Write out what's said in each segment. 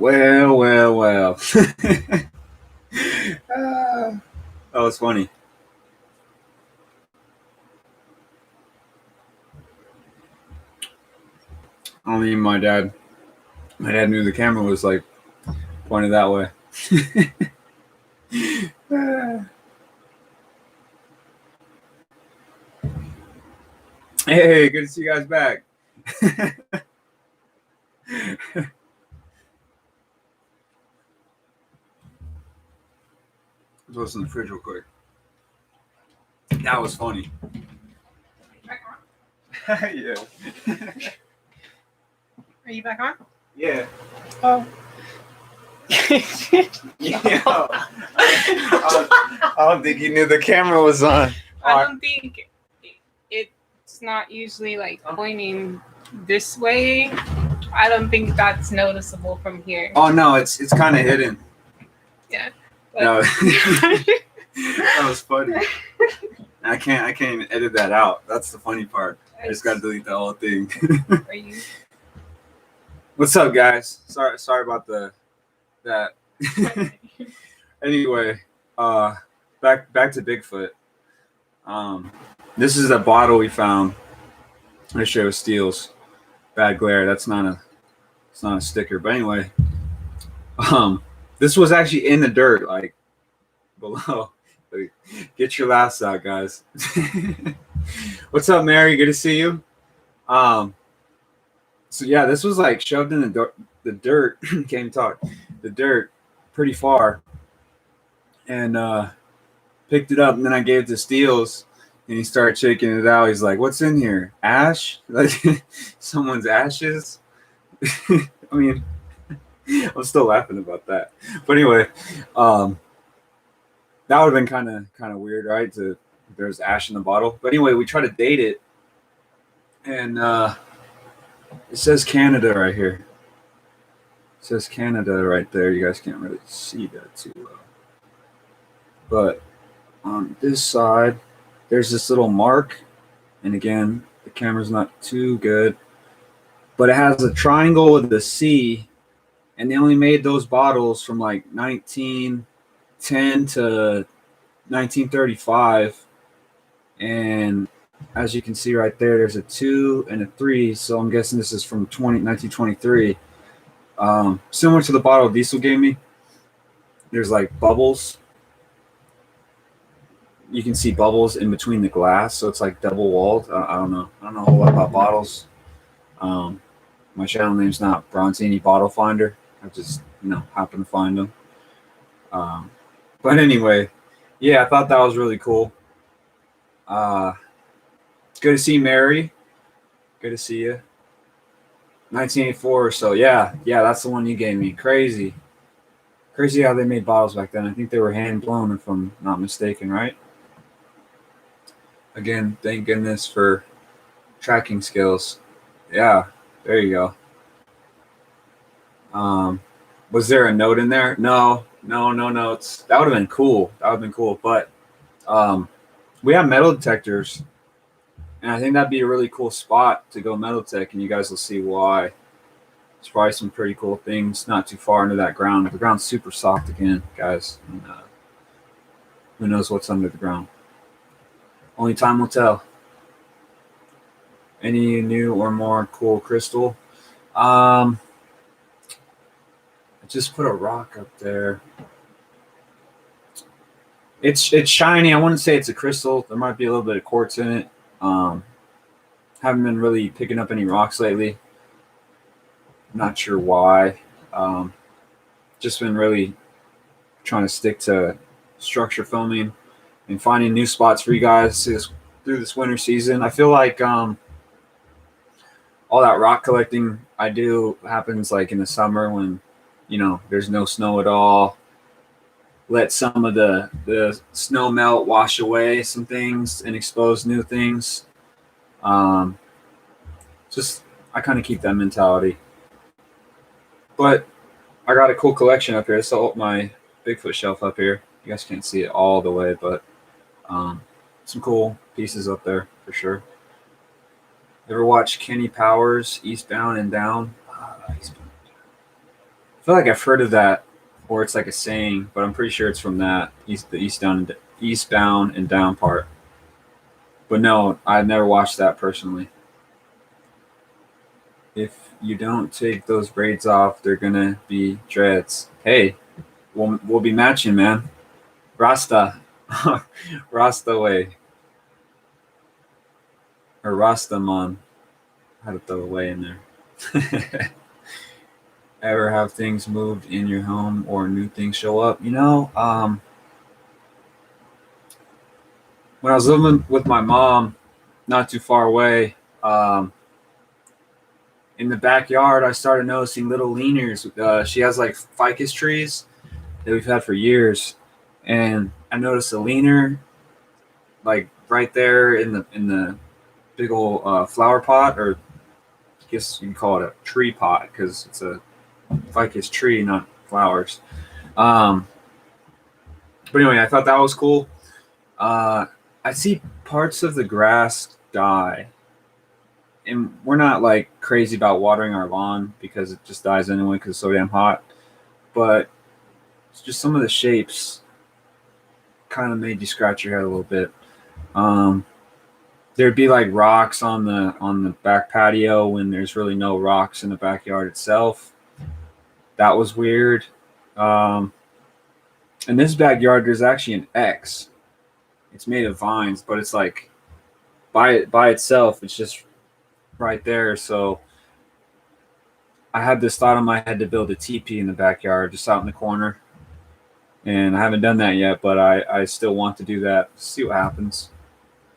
Well, well, well. That was funny. I mean, my dad knew the camera was like pointed that way. Hey, good to see you guys back. Let's go in the fridge real quick. That was funny. Yeah. Are you back on? Yeah. Oh. Yeah. I don't think you knew the camera was on. I don't think it's not usually like pointing this way. I don't think that's noticeable from here. Oh no, it's kind of hidden. Yeah. No. That was funny. I can't even edit that out. That's the funny part. I just gotta delete the whole thing. Are you? What's up, guys? Sorry about that. Anyway, back to Bigfoot. This is a bottle we found. I show Steele's bad glare. It's not a sticker, but anyway, this was actually in the dirt, like below. Like, get your laughs out, guys. What's up, Mary? Good to see you. So yeah, this was like shoved in the dirt. Can't talk. The dirt, pretty far, and picked it up, and then I gave it to Steele's, and he started shaking it out. He's like, "What's in here? Ash? Like someone's ashes?" I mean, I'm still laughing about that. But anyway, that would have been kind of weird, right? There's ash in the bottle. But anyway, we try to date it, and it says Canada right here. It says Canada right there. You guys can't really see that too well. But on this side, there's this little mark. And again, the camera's not too good. But it has a triangle with the C. And they only made those bottles from like 1910 to 1935. And as you can see right there, there's a 2 and a 3. So I'm guessing this is from 1923. Similar to the bottle Diesel gave me. There's like bubbles. You can see bubbles in between the glass, so it's like double walled. I don't know. I don't know a whole lot about bottles. My channel name's not Bronzini Bottle Finder. I just happen to find them. But anyway, yeah, I thought that was really cool. It's good to see Mary. Good to see you. 1984 or so. Yeah, that's the one you gave me. Crazy how they made bottles back then. I think they were hand blown, if I'm not mistaken, right? Again, thank goodness for tracking skills. Yeah, there you go. Was there a note in there? No notes. That would have been cool. But we have metal detectors, and I think that'd be a really cool spot to go metal tech, and you guys will see why. There's probably some pretty cool things not too far into that ground. The ground's super soft again, guys. And, who knows what's under the ground? Only time will tell. Any new or more cool crystal? I just put a rock up there. It's shiny. I wouldn't say it's a crystal. There might be a little bit of quartz in it. Haven't been really picking up any rocks lately. Not sure why. Just been really trying to stick to structure filming and finding new spots for you guys through this winter season. I feel like all that rock collecting I do happens like in the summer when there's no snow at all. Let some of the snow melt, wash away some things, and expose new things. Just I kind of keep that mentality. But I got a cool collection up here. This is my Bigfoot shelf up here. You guys can't see it all the way, but some cool pieces up there for sure. Ever watch Kenny Powers, Eastbound and Down? feel like I've heard of that, or it's like a saying, but I'm pretty sure it's from that the eastbound and down part. But no, I've never watched that personally. If you don't take those braids off, they're gonna be dreads. Hey, we'll be matching, man. Rasta, Rasta way, or Rastaman. I had to throw away in there. Ever have things moved in your home or new things show up? When I was living with my mom, not too far away, in the backyard, I started noticing little leaners. She has like ficus trees that we've had for years, and I noticed a leaner like right there in the big old flower pot, or I guess you can call it a tree pot because it's a ficus tree, not flowers. Um, but anyway, I thought that was cool. Uh, I see parts of the grass die, and we're not like crazy about watering our lawn because it just dies anyway because it's so damn hot. But it's just some of the shapes kind of made you scratch your head a little bit. Um, there'd be like rocks on the back patio when there's really no rocks in the backyard itself. That was weird. Um, in this backyard, there's actually an X. It's made of vines, but it's like by itself. It's just right there. So I had this thought in my head to build a teepee in the backyard, just out in the corner. And I haven't done that yet, but I still want to do that. See what happens.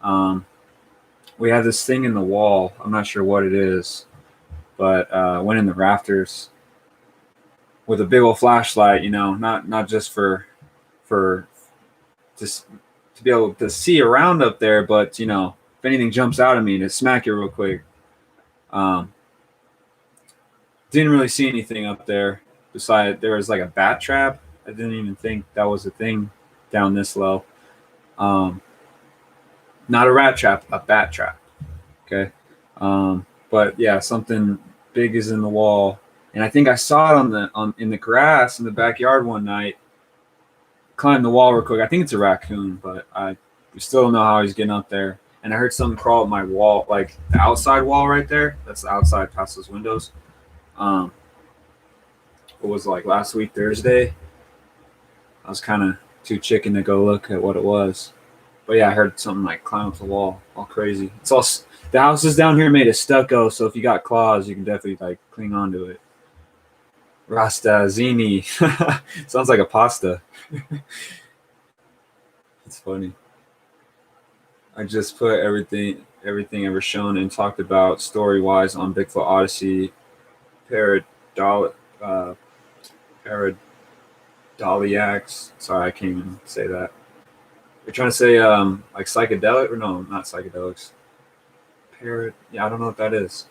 Um, we have this thing in the wall. I'm not sure what it is, but went in the rafters with a big old flashlight. Not just for just to be able to see around up there, but if anything jumps out at me, to smack it real quick. Um, didn't really see anything up there. Besides, there was like a bat trap. I didn't even think that was a thing down this low. Um, not a rat trap, a bat trap. Okay. But yeah, something big is in the wall, and I think I saw it in the grass in the backyard one night. Climbed the wall real quick. I think it's a raccoon, but we still don't know how he's getting up there. And I heard something crawl up my wall, like the outside wall right there. That's the outside past those windows. It was like last week Thursday. I was kind of too chicken to go look at what it was. But yeah, I heard something like climb up the wall, all crazy. The house is down here made of stucco, so if you got claws, you can definitely like cling onto it. Rastazini. Sounds like a pasta. It's funny. I just put everything ever shown and talked about story wise on Bigfoot Odyssey. Paradol Paradoliacs. Sorry, I can't even say that. You're trying to say like psychedelic, or no, not psychedelics. Yeah, I don't know what that is.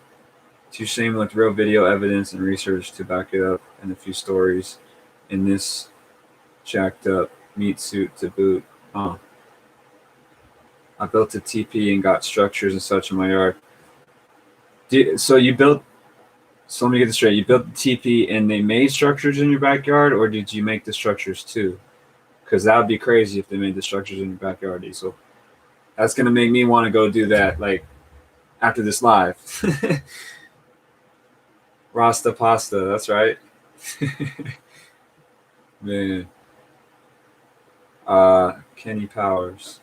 Too shame with real video evidence and research to back it up, and a few stories in this jacked up meat suit to boot. Oh. I built a teepee and got structures and such in my yard. So let me get this straight. You built the teepee and they made structures in your backyard, or did you make the structures too? Because that would be crazy if they made the structures in your backyard, Diesel. That's going to make me want to go do that, like, after this live. Rasta pasta, that's right. Man. Kenny Powers.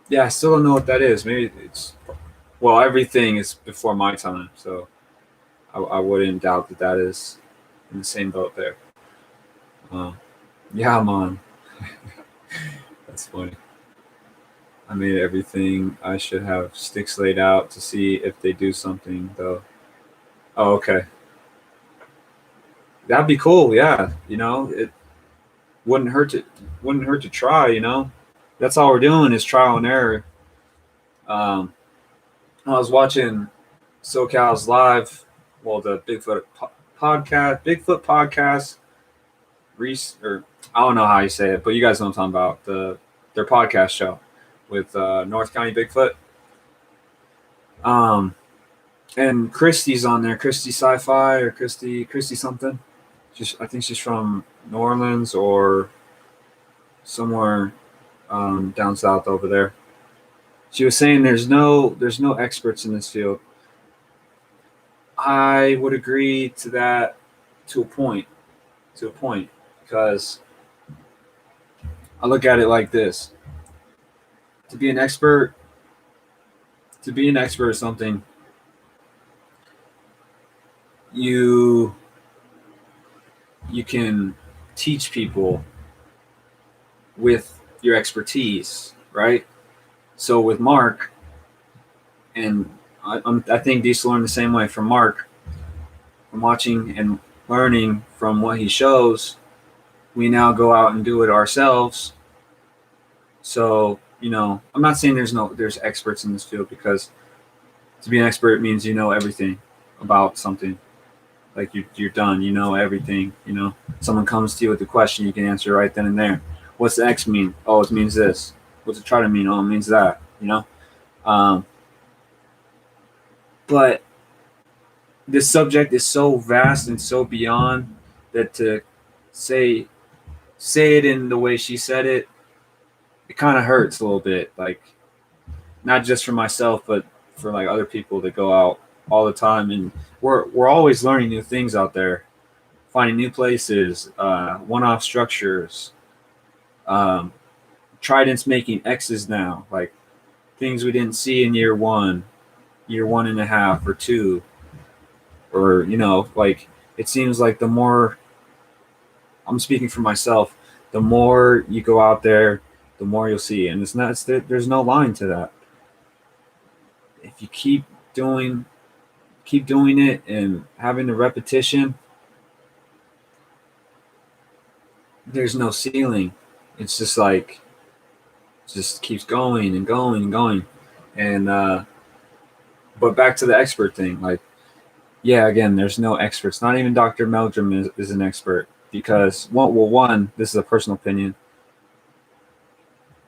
Yeah, I still don't know what that is. Maybe everything is before my time, so I wouldn't doubt that is in the same boat there. Yeah, man. That's funny. I made everything. I should have sticks laid out to see if they do something, though. Oh, okay. That'd be cool. Yeah, it wouldn't hurt to try. That's all we're doing is trial and error. I was watching SoCal's live, the Bigfoot podcast, or I don't know how you say it, but you guys know what I'm talking about, their podcast show with North County Bigfoot. And Christy's on there, Christy Sci-Fi or Christy something. I think she's from New Orleans or somewhere down south over there. She was saying there's no experts in this field. I would agree to that to a point, because I look at it like this: to be an expert, at something, you can teach people with your expertise, right? So with Mark, and I think Diesel learned the same way from Mark, from watching and learning from what he shows. We now go out and do it ourselves. So, I'm not saying there's experts in this field, because to be an expert means you know everything about something. Like you're done. You know everything. Someone comes to you with a question, you can answer right then and there. What's the X mean? Oh, it means this. What's it try to mean? Oh, it means that. But this subject is so vast and so beyond that to say it in the way she said it, it kind of hurts a little bit. Like, not just for myself, but for like other people that go out all the time, and we're always learning new things out there, finding new places, one-off structures. Trident's making X's now, like things we didn't see in year 1.5 or 2, or like it seems like the more, I'm speaking for myself, the more you go out there, the more you'll see, and there's no line to that. If you keep doing it and having the repetition, there's no ceiling. It's just like, just keeps going and going and going. And but back to the expert thing, like, yeah, again, there's no experts. Not even Dr. Meldrum is an expert, because one, this is a personal opinion,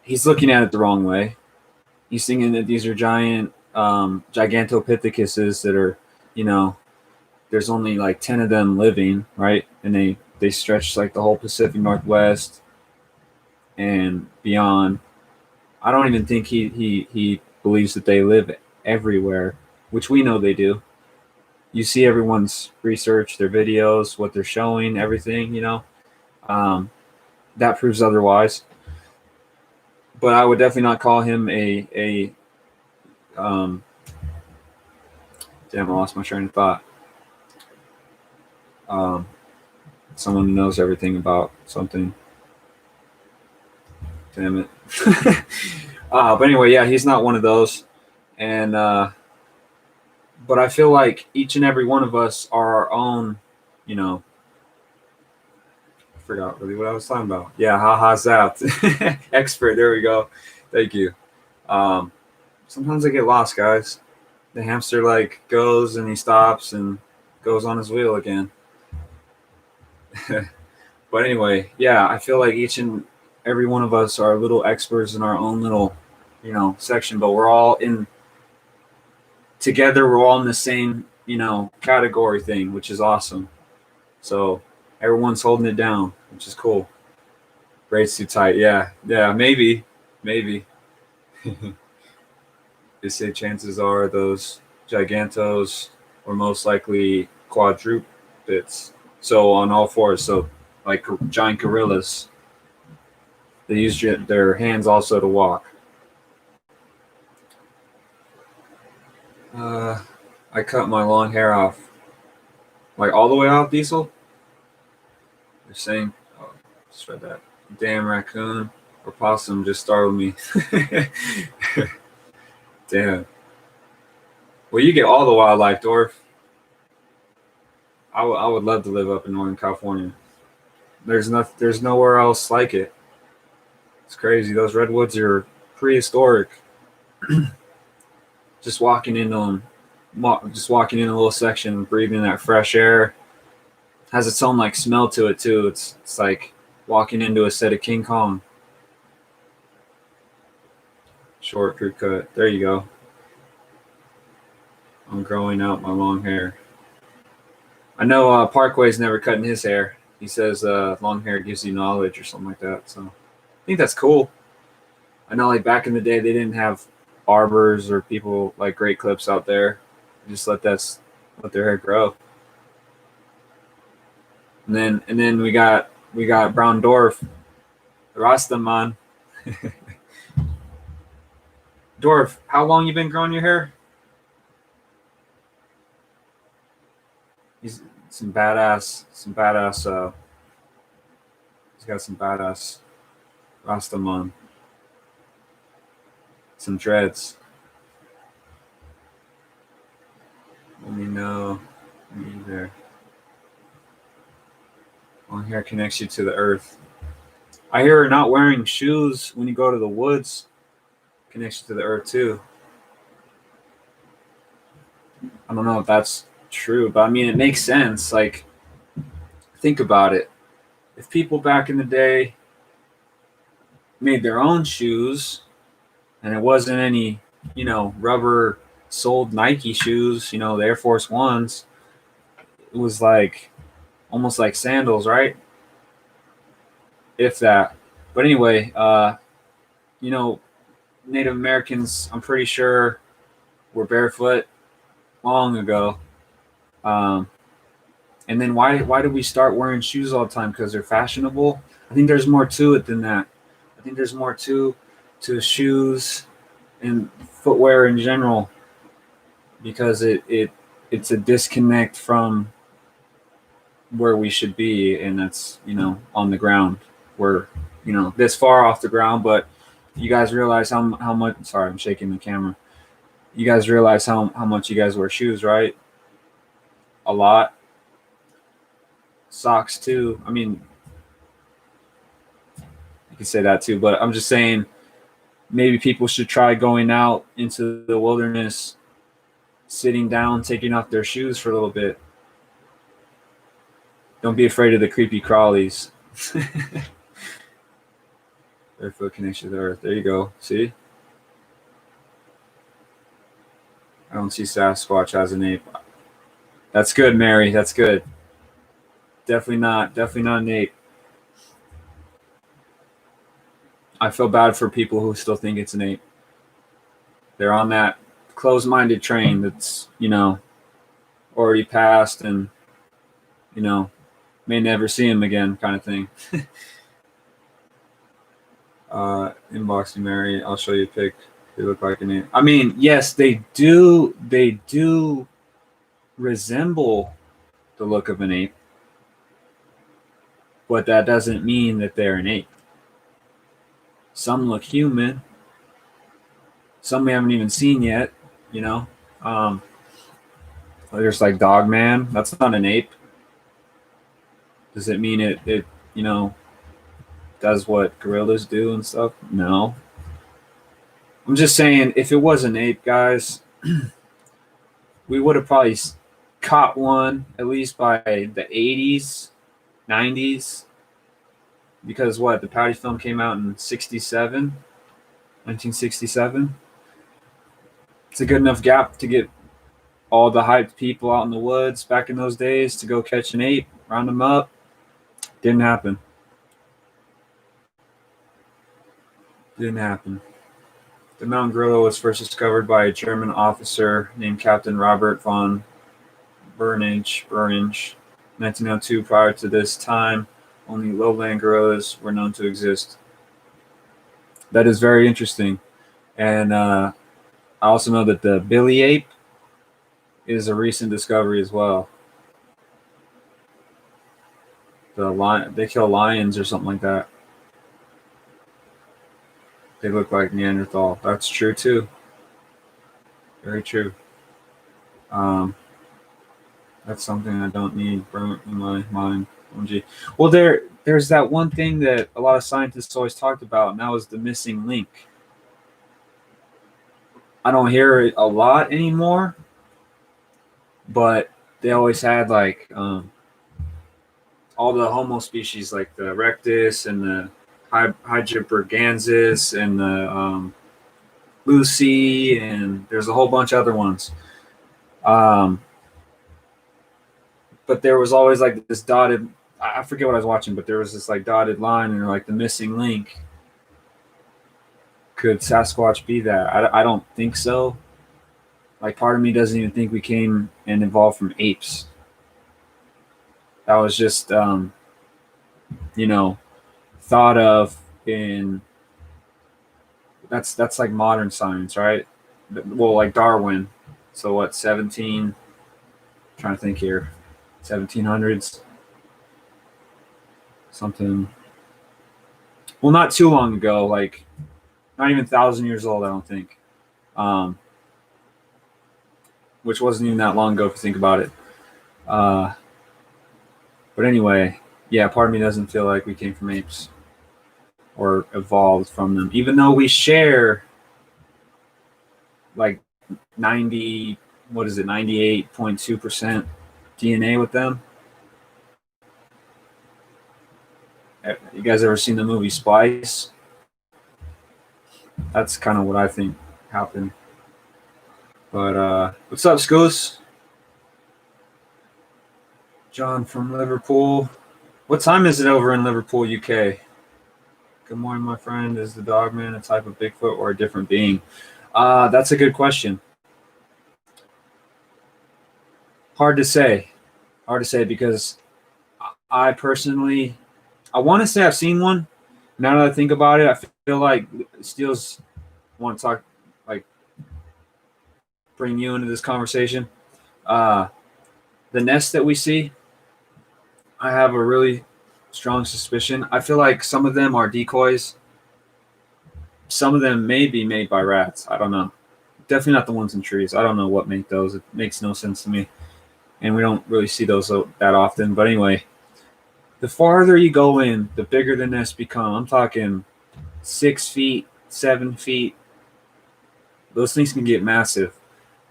he's looking at it the wrong way. He's thinking that these are giant gigantopithecus that are, there's only like 10 of them living, right? And they stretch like the whole Pacific Northwest and beyond. I don't even think he believes that they live everywhere, which we know they do. You see everyone's research, their videos, what they're showing, everything, that proves otherwise. But I would definitely not call him damn, I lost my train of thought. Someone who knows everything about something. Damn it. But anyway, yeah, he's not one of those. And but I feel like each and every one of us are our own, I forgot really what I was talking about. Yeah, haha zapped. Expert, there we go. Thank you. Sometimes I get lost, guys. The hamster like goes and he stops and goes on his wheel again. But anyway, yeah, I feel like each and every one of us are little experts in our own little, section, but we're all in together. We're all in the same, category thing, which is awesome. So everyone's holding it down, which is cool. Braids too tight. Yeah, maybe. They say chances are those gigantos were most likely quadrupeds. So on all fours. So like giant gorillas, they use their hands also to walk. I cut my long hair off, like all the way off, Diesel. They're saying, oh, just read that. Damn raccoon or possum just startled me. Damn. Well, you get all the wildlife, Dorf. I would love to live up in Northern California. There's nowhere else like it. It's crazy. Those redwoods are prehistoric. Just walking into them, just walking in a little section, breathing that fresh air, has its own like smell to it too. It's like walking into a set of King Kong. Short crew cut. There you go. I'm growing out my long hair. I know Parkway's never cutting his hair. He says long hair gives you knowledge or something like that. So I think that's cool. I know like back in the day they didn't have barbers or people like Great Clips out there. Just let their hair grow. And then we got Brown Dwarf, Rastaman. Dwarf, how long you been growing your hair? He's some badass. He's got some badass Rastaman. Some dreads. Let me know. Me either. Long hair connects you to the earth. I hear not wearing shoes when you go to the woods connects you to the earth too. I don't know if that's true, but I mean it makes sense. Like, think about it. If people back in the day made their own shoes and it wasn't any, rubber soled Nike shoes, the Air Force Ones, it was like almost like sandals, right? If that. But anyway, Native Americans, I'm pretty sure, were barefoot long ago. And then why did we start wearing shoes all the time? Because they're fashionable? I think there's more to it than that. I think there's more to shoes and footwear in general, because it's a disconnect from where we should be, and that's on the ground. We're this far off the ground, but you guys realize how much. Sorry, I'm shaking the camera. You guys realize how much you guys wear shoes, right? A lot. Socks too. I mean, you can say that too, but I'm just saying maybe people should try going out into the wilderness, sitting down, taking off their shoes for a little bit. Don't be afraid of the creepy crawlies. Barefoot connection to the earth. There you go. See? I don't see Sasquatch as an ape. That's good, Mary. That's good. Definitely not an ape. I feel bad for people who still think it's an ape. They're on that closed-minded train that's, already passed and, may never see him again kind of thing. Inbox me, Mary. I'll show you a pic. They look like an ape. I mean, yes, they do resemble the look of an ape, but that doesn't mean that they're an ape. Some look human. Some we haven't even seen yet, There's like Dogman. That's not an ape. Does it mean it does what gorillas do and stuff? No. I'm just saying, if it was an ape, guys, we would have probably caught one at least by the 80s, 90s. Because the Pouty film came out in 1967. It's a good enough gap to get all the hyped people out in the woods back in those days to go catch an ape, round them up. Didn't happen. The mountain gorilla was first discovered by a German officer named Captain Robert von Beringe, 1902. Prior to this time, only lowland gorillas were known to exist. That is very interesting. And I also know that the Billy ape is a recent discovery as well. They kill lions or something like that. They look like Neanderthal. That's true too. Very true. That's something I don't need burnt in my mind. OMG. Well, there's that one thing that a lot of scientists always talked about, and that was the missing link. I don't hear it a lot anymore, but they always had like all the Homo species, like the Erectus and the Hydrobergansis and the Lucy, and there's a whole bunch of other ones. But there was always like this dotted I forget what I was watching, but there was this like dotted line and like the missing link. Could Sasquatch be that? I don't think so. Like part of me doesn't even think we came and evolved from apes. That was just you know, thought of in that's like modern science, right? Well, like Darwin. So what, 17, trying to think here, 1700s, something. Well, not too long ago, like not even 1,000 years old, I don't think. Um, which wasn't even that long ago if you think about it. Uh, but anyway, yeah, part of me doesn't feel like we came from apes or evolved from them, even though we share like 90, what is it, 98.2% DNA with them. You guys ever seen the movie Splice? That's kind of what I think happened. But what's up, Scoos? John from Liverpool. What time is it over in Liverpool, UK? Good morning, my friend. Is the Dogman a type of Bigfoot or a different being? That's a good question. Hard to say. Hard to say because I personally, I want to say I've seen one. Now that I think about it, I feel like Steele's want to talk, like, bring you into this conversation. The nest that we see, I have a really strong suspicion. I feel like some of them are decoys. Some of them may be made by rats. I don't know. Definitely not the ones in trees. I don't know what make those. It makes no sense to me. And we don't really see those that often. But anyway, the farther you go in, the bigger the nests become. I'm talking 6 feet, 7 feet. Those things can get massive.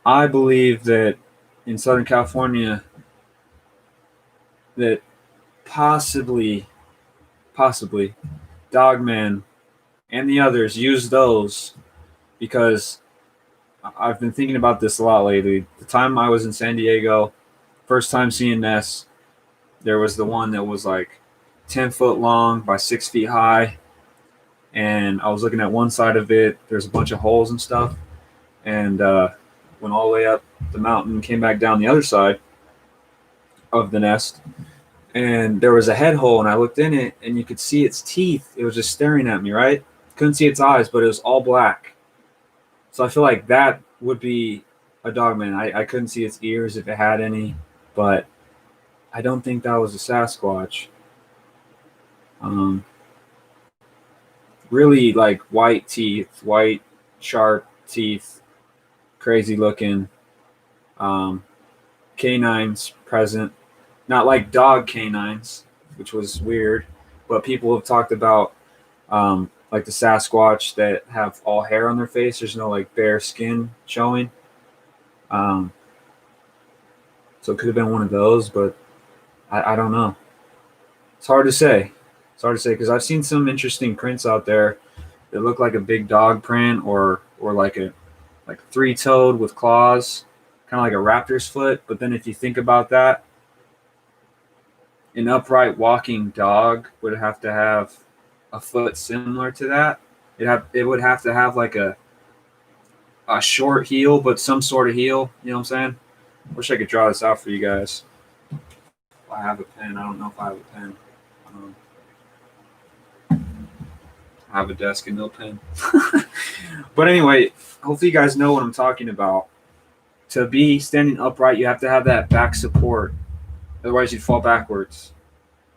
I believe that in Southern California, that possibly, Dogman and the others use those because I've been thinking about this a lot lately. The time I was in San Diego, first time seeing nests, there was the one that was like 10 foot long by 6 feet high. And I was looking at one side of it. There's a bunch of holes and stuff. And went all the way up the mountain, came back down the other side of the nest. And there was a head hole, and I looked in it, and you could see its teeth. It was just staring at me, right? Couldn't see its eyes, but it was all black. So I feel like that would be a Dogman. I couldn't see its ears if it had any, but I don't think that was a Sasquatch. Really like white teeth, white sharp teeth, crazy looking. Canines present, not like dog canines, which was weird, but people have talked about like the Sasquatch that have all hair on their face. There's no like bare skin showing. So it could have been one of those, but I don't know. It's hard to say. It's hard to say because I've seen some interesting prints out there that look like a big dog print or like a three-toed with claws, kind of like a raptor's foot. But then if you think about that, an upright walking dog would have to have a foot similar to that. It would have to have like a short heel, but some sort of heel. You know what I'm saying? Wish I could draw this out for you guys. If I have a pen. I don't know if I have a pen. I have a desk and no pen. But anyway, hopefully you guys know what I'm talking about. To be standing upright, you have to have that back support. Otherwise, you'd fall backwards,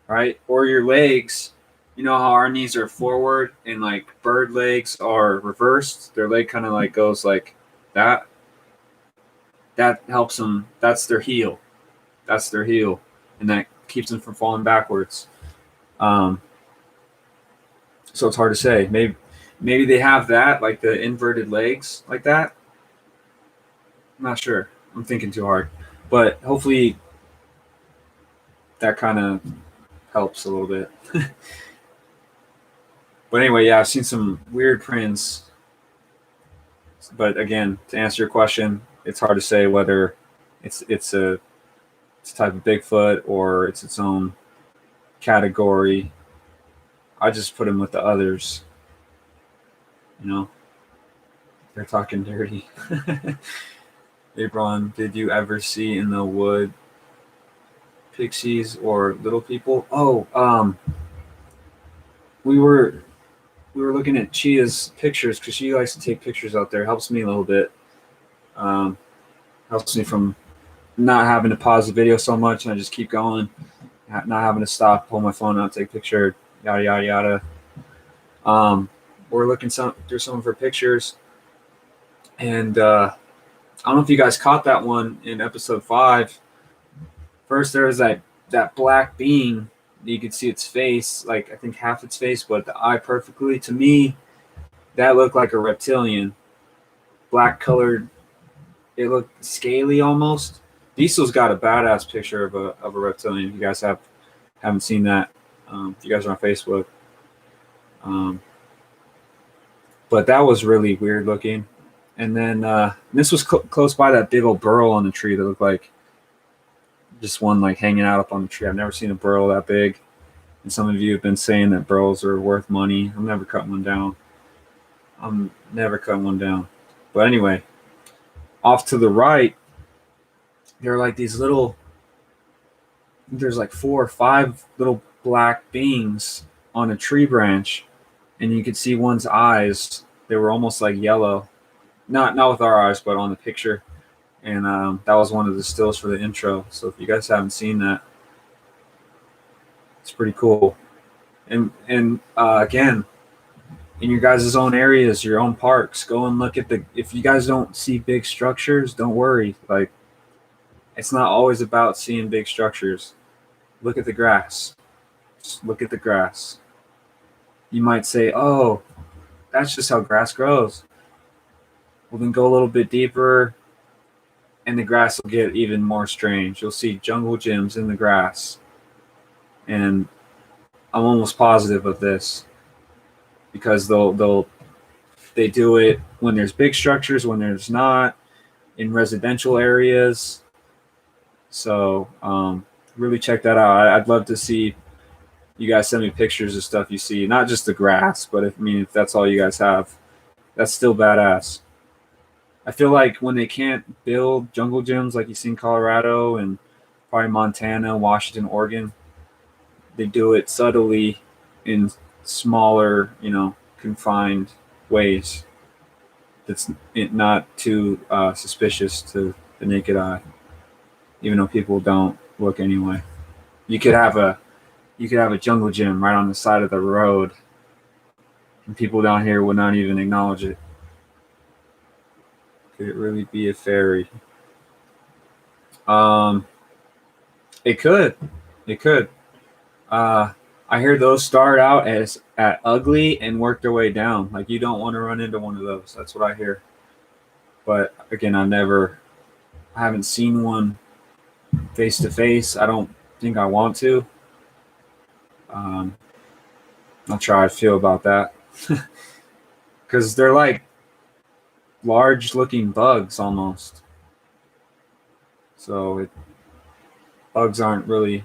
right? Or your legs. You know how our knees are forward and like bird legs are reversed? Their leg kind of like goes like that. That helps them. That's their heel. That's their heel. And that keeps them from falling backwards. So it's hard to say. Maybe they have that, like the inverted legs like that. I'm not sure. I'm thinking too hard. But hopefully that kind of helps a little bit. But anyway, yeah, I've seen some weird prints. But again, to answer your question, it's hard to say whether it's a type of Bigfoot or it's its own category. I just put him with the others. You know, they're talking dirty. Abron, did you ever see in the wood pixies or little people? Oh, we were looking at Chia's pictures because she likes to take pictures out there. Helps me a little bit. Helps me from not having to pause the video so much, and I just keep going, not having to stop, pull my phone out, take a picture, yada yada yada. We're looking through some of her pictures, and I don't know if you guys caught that one in episode 5. First, there was that black being. You could see its face, like I think half its face, but the eye perfectly. To me, that looked like a reptilian, black colored. It looked scaly almost. Diesel's got a badass picture of a reptilian. If you guys haven't seen that, if you guys are on Facebook. But that was really weird looking. And then this was close by that big old burrow on the tree that looked like just one like hanging out up on the tree. I've never seen a burrow that big. And some of you have been saying that burrows are worth money. I'm never cutting one down. But anyway, off to the right, there are like these little, there's like 4 or 5 little black beings on a tree branch. And you could see one's eyes. They were almost like yellow. Not with our eyes, but on the picture. And that was one of the stills for the intro. So if you guys haven't seen that, it's pretty cool. And again, in your guys' own areas, your own parks, go and look at if you guys don't see big structures, don't worry. Like, it's not always about seeing big structures. Look at the grass. Just look at the grass. You might say, oh, that's just how grass grows. Well, then go a little bit deeper, and the grass will get even more strange. You'll see jungle gyms in the grass. And I'm almost positive of this because they do it when there's big structures, when there's not, in residential areas. So really check that out. I'd love to see you guys send me pictures of stuff you see, not just the grass, but if that's all you guys have, that's still badass. I feel like when they can't build jungle gyms like you see in Colorado and probably Montana, Washington, Oregon, they do it subtly in smaller, confined ways. That's not too suspicious to the naked eye, even though people don't look anyway. You could have a jungle gym right on the side of the road, and people down here would not even acknowledge it. Could it really be a fairy? It could. I hear those start out at ugly and work their way down. Like, you don't want to run into one of those. That's what I hear. But again, I haven't seen one face to face. I don't think I want to. Not sure how I feel about that. Because they're like large looking bugs almost. So bugs aren't really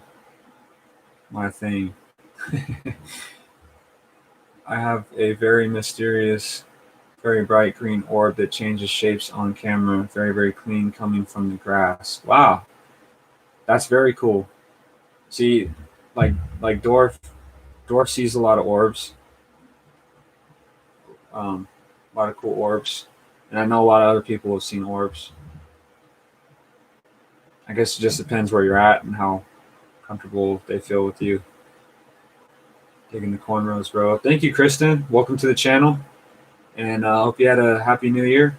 my thing. I have a very mysterious, very bright green orb that changes shapes on camera. Very, very clean, coming from the grass. Wow. That's very cool. See, like Dorf sees a lot of orbs. A lot of cool orbs. And I know a lot of other people have seen orbs. I guess it just depends where you're at and how comfortable they feel with you. Digging the cornrows, bro. Thank you, Kristen. Welcome to the channel. And I hope you had a happy new year.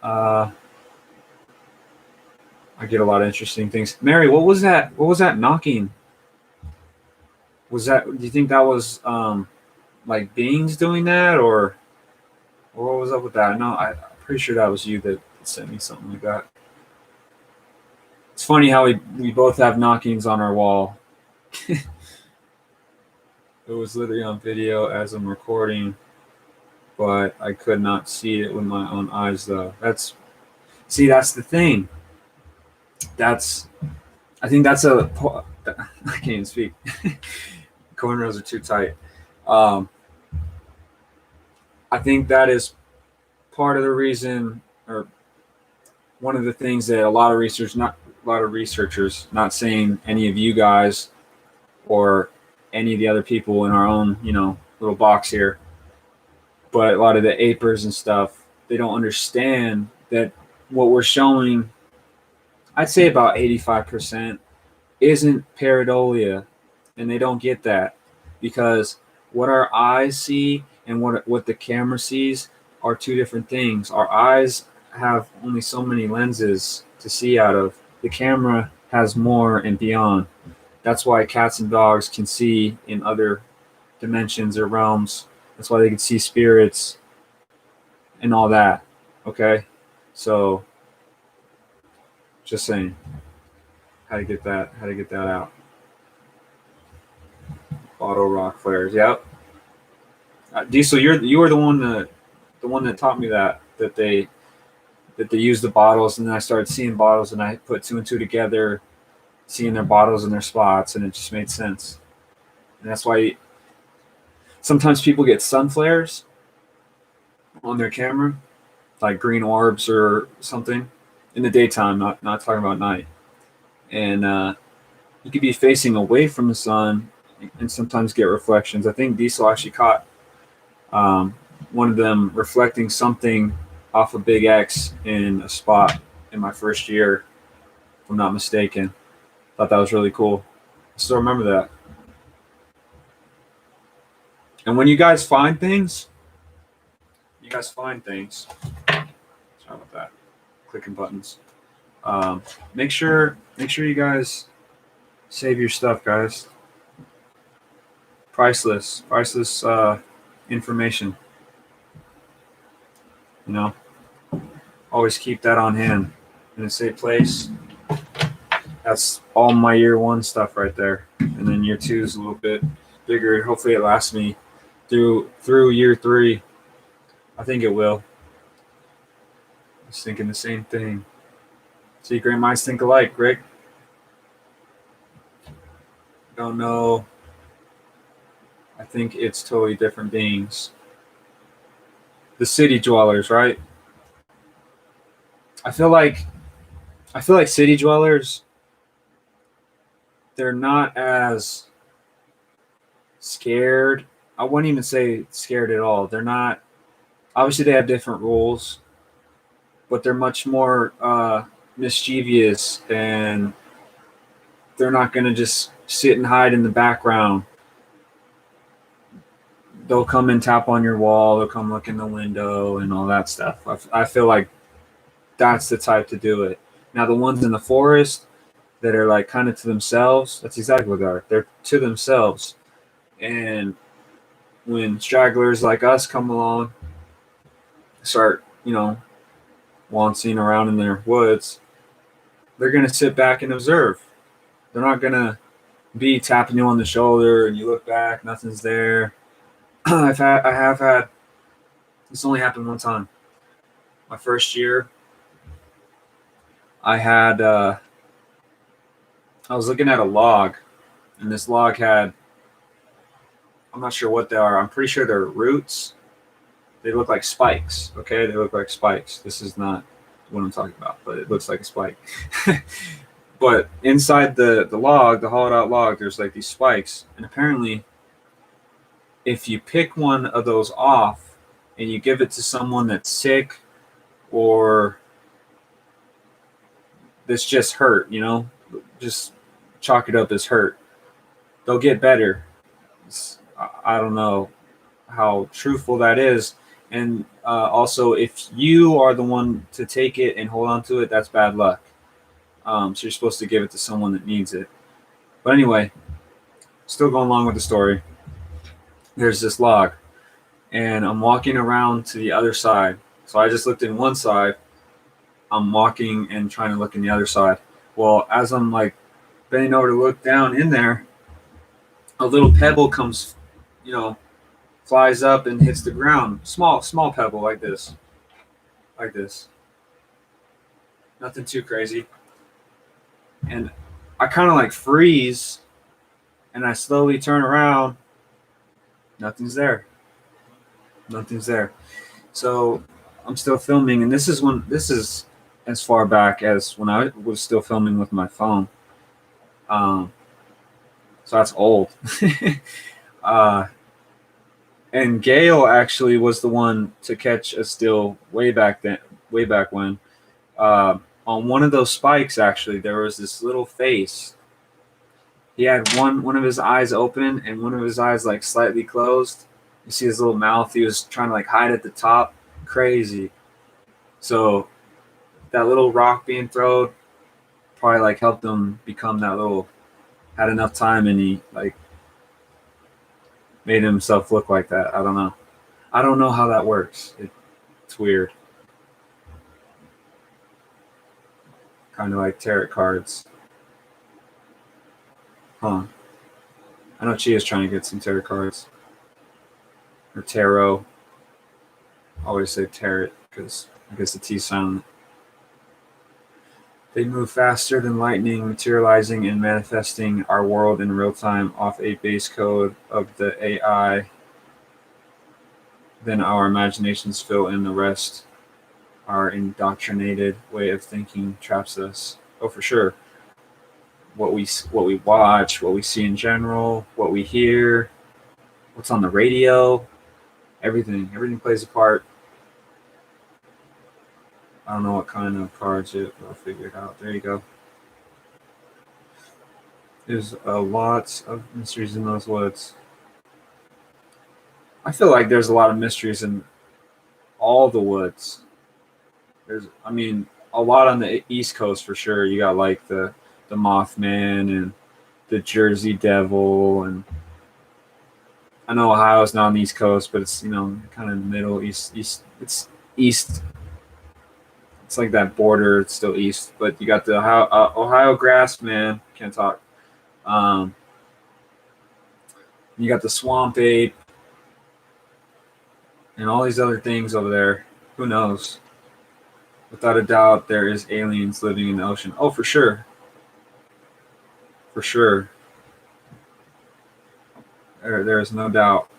I get a lot of interesting things. Mary, what was that? What was that knocking? Do you think that was like beings doing that, or what was up with that? No, I'm pretty sure that was you that sent me something like that. It's funny how we both have knockings on our wall. It was literally on video as I'm recording, but I could not see it with my own eyes though. That's the thing. I think that's I can't even speak. Cornrows are too tight. Um, I think that is part of the reason, or one of the things that a lot of researchers, not saying any of you guys or any of the other people in our own, little box here, but a lot of the apers and stuff, they don't understand that what we're showing, I'd say about 85%, isn't pareidolia, and they don't get that because what our eyes see and what the camera sees are two different things. Our eyes have only so many lenses to see out of. The camera has more and beyond. That's why cats and dogs can see in other dimensions or realms. That's why they can see spirits and all that. Okay? So just saying how to get that out. Auto rock flares. Yep. Diesel, you were the one that taught me that they use the bottles, and then I started seeing bottles, and I put two and two together, seeing their bottles and their spots, and it just made sense. And that's why sometimes people get sun flares on their camera, like green orbs or something, in the daytime. Not talking about night. And you could be facing away from the sun and sometimes get reflections. I think Diesel actually caught one of them reflecting something off a big X in a spot in my first year, if I'm not mistaken. Thought that was really cool. I still remember that. And when you guys find things, sorry about that, clicking buttons. Make sure you guys save your stuff, guys. Priceless information. Always keep that on hand in a safe place. That's all my year one stuff right there, and then year two is a little bit bigger. Hopefully, it lasts me through year three. I think it will. I was thinking the same thing. See, great minds think alike, Rick. Don't know. I think it's totally different beings. The city dwellers, right? I feel like city dwellers, they're not as scared. I wouldn't even say scared at all. They're not. Obviously, they have different rules, but they're much more mischievous, and they're not going to just sit and hide in the background. They'll come and tap on your wall. They'll come look in the window and all that stuff. I feel like that's the type to do it. Now, the ones in the forest that are like kind of to themselves, that's exactly what they are. They're to themselves. And when stragglers like us come along, start, wancing around in their woods, they're going to sit back and observe. They're not going to be tapping you on the shoulder and you look back, nothing's there. I have had, this only happened one time. My first year, I was looking at a log, and this log had, I'm not sure what they are. I'm pretty sure they're roots. They look like spikes. Okay, they look like spikes. This is not what I'm talking about, but it looks like a spike. But inside the log, the hollowed out log, there's like these spikes, and apparently, if you pick one of those off and you give it to someone that's sick or that's just hurt, just chalk it up as hurt, they'll get better. I don't know how truthful that is. And also, if you are the one to take it and hold on to it, that's bad luck. So you're supposed to give it to someone that needs it. But anyway, still going along with the story. There's this log, and I'm walking around to the other side. So I just looked in one side. I'm walking and trying to look in the other side. Well, as I'm like bending over to look down in there, a little pebble comes, flies up and hits the ground. Small pebble like this. Nothing too crazy. And I kind of like freeze and I slowly turn around. Nothing's there. Nothing's there. So I'm still filming, and this is as far back as when I was still filming with my phone. Um, so that's old. uh, and Gail actually was the one to catch a still way back when. On one of those spikes, actually, there was this little face. He had one of his eyes open and one of his eyes like slightly closed. You see his little mouth. He was trying to like hide at the top. Crazy. So that little rock being thrown probably like helped him become that little. Had enough time and he like made himself look like that. I don't know. I don't know how that works. It's weird. Kind of like tarot cards. Huh. I know Chia's trying to get some tarot cards. Or tarot. I always say tarot because I guess the T's silent. They move faster than lightning, materializing and manifesting our world in real time off a base code of the AI. Then our imaginations fill in the rest. Our indoctrinated way of thinking traps us. Oh, for sure. What we watch, what we see in general, what we hear, what's on the radio, everything plays a part. I don't know what kind of cards yet, but I'll figure it out. There you go. There's a lot of mysteries in those woods. I feel like there's a lot of mysteries in all the woods. I mean, a lot on the East Coast for sure. You got like the Mothman and the Jersey Devil, and I know Ohio's not on the East Coast, but it's kind of middle east. It's east. It's like that border. It's still east, but you got the Ohio grass man. Can't talk. You got the swamp ape and all these other things over there. Who knows? Without a doubt, there is aliens living in the ocean. Oh, for sure. For sure. There is no doubt.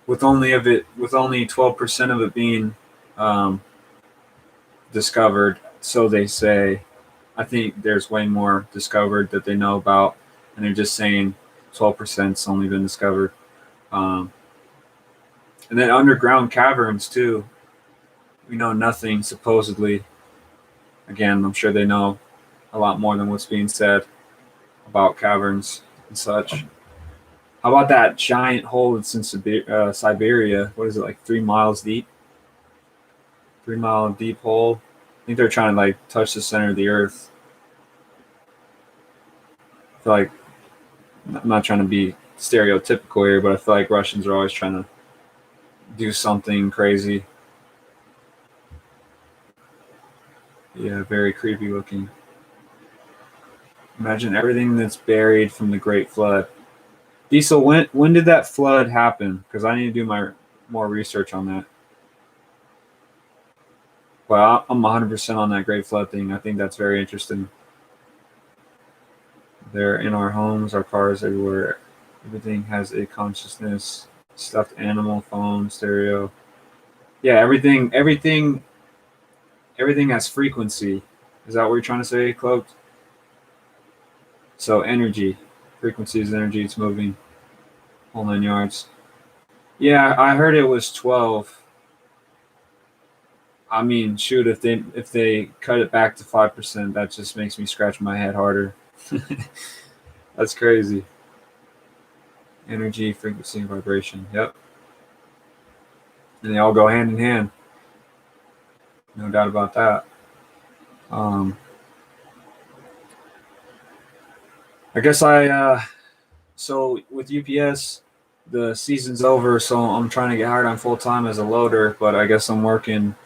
With only 12% of it being discovered, so they say. I think there's way more discovered that they know about, and they're just saying 12%'s only been discovered. And then underground caverns too. We know nothing supposedly. Again, I'm sure they know a lot more than what's being said about caverns and such. How about that giant hole that's in Siberia? What is it, like 3 miles deep? 3 mile deep hole. I think they're trying to like touch the center of the earth. I feel like I'm not trying to be stereotypical here, but I feel like Russians are always trying to do something crazy. Yeah, very creepy looking. Imagine everything that's buried from the Great Flood. Diesel, when did that flood happen? Because I need to do my more research on that. Well, I'm 100% on that Great Flood thing. I think that's very interesting. They're in our homes, our cars, everywhere. Everything has a consciousness. Stuffed animal, phone, stereo. Yeah, everything has frequency. Is that what you're trying to say, Cloaked? So energy. Frequency is energy. It's moving. Whole 9 yards. Yeah, I heard it was 12. I mean, shoot, if they cut it back to 5%, that just makes me scratch my head harder. That's crazy. Energy, frequency, and vibration. Yep. And they all go hand in hand. No doubt about that. I guess so with UPS, the season's over, so I'm trying to get hired on full time as a loader, but I guess I'm working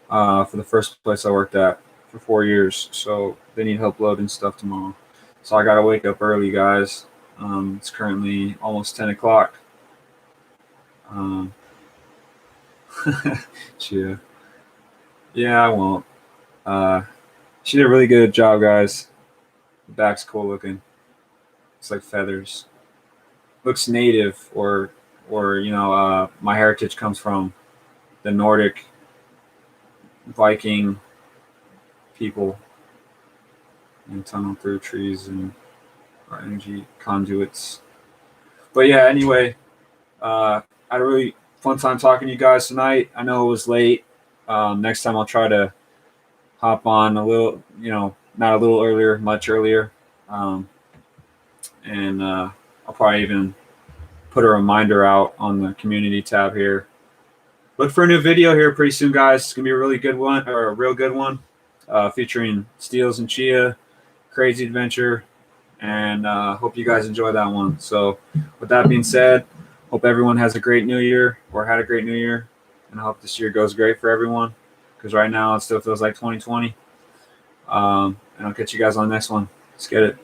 for the first place I worked at for 4 years, so they need help loading stuff tomorrow. So I gotta wake up early, guys. It's currently almost 10 o'clock. Chia. Yeah, I won't. She did a really good job, guys. The back's cool looking. It's like feathers. Looks native, or my heritage comes from the Nordic Viking people, and tunnel through trees and or energy conduits. But yeah, anyway, I had a really fun time talking to you guys tonight. I know it was late. Next time I'll try to hop on a little, not a little earlier, much earlier. And I'll probably even put a reminder out on the community tab here. Look for a new video here pretty soon, guys. It's going to be a really good one, or a real good one, featuring Steels and Chia, Crazy Adventure, and hope you guys enjoy that one. So with that being said, hope everyone has a great new year, or had a great new year, and I hope this year goes great for everyone, because right now it still feels like 2020. And I'll catch you guys on the next one. Let's get it.